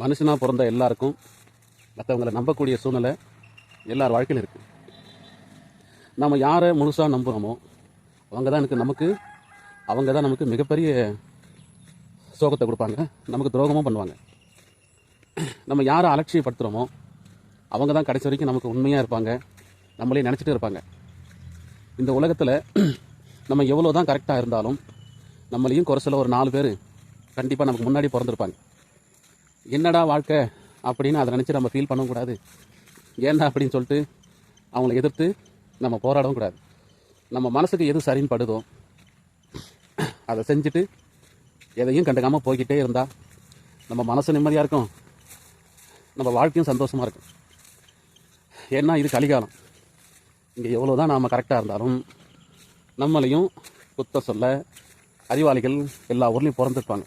மனுஷனாக பிறந்த எல்லாருக்கும் மற்றவங்களை நம்பக்கூடிய சூழ்நிலை எல்லார் வாழ்க்கையிலும் இருக்குது. நம்ம யாரை முழுசாக நம்புகிறோமோ அவங்க தான் நமக்கு மிகப்பெரிய சோகத்தை கொடுப்பாங்க, நமக்கு துரோகமும் பண்ணுவாங்க. நம்ம யாரை அலட்சியப்படுத்துகிறோமோ அவங்க தான் கடைசி வரைக்கும் நமக்கு உண்மையாக இருப்பாங்க, நம்மளே நினச்சிட்டு இருப்பாங்க. இந்த உலகத்தில் நம்ம எவ்வளோ தான் கரெக்டாக இருந்தாலும் நம்மளையும் குறை சொல்ல ஒரு 4 பேர் கண்டிப்பாக நமக்கு முன்னாடி பிறந்திருப்பாங்க. என்னடா வாழ்க்கை அப்படின்னு அதை நினச்சி நம்ம ஃபீல் பண்ணவும் கூடாது. ஏன்டா அப்படின்னு சொல்லிட்டு அவங்கள எதிர்த்து நம்ம போராடவும் கூடாது. நம்ம மனசுக்கு எது சரின்னு படுதோ அதை செஞ்சுட்டு எதையும் கண்டுக்காமல் போய்கிட்டே இருந்தால் நம்ம மனசு நிம்மதியாக இருக்கும், நம்ம வாழ்க்கையும் சந்தோஷமாக இருக்கும். ஏன்னா இது கலிகாலம். இங்கே எவ்வளோ தான் நாம் கரெக்டாக இருந்தாலும் நம்மளையும் குத்த சொல்ல அறிவாளிகள் எல்லா ஊர்லேயும் பிறந்திருப்பாங்க.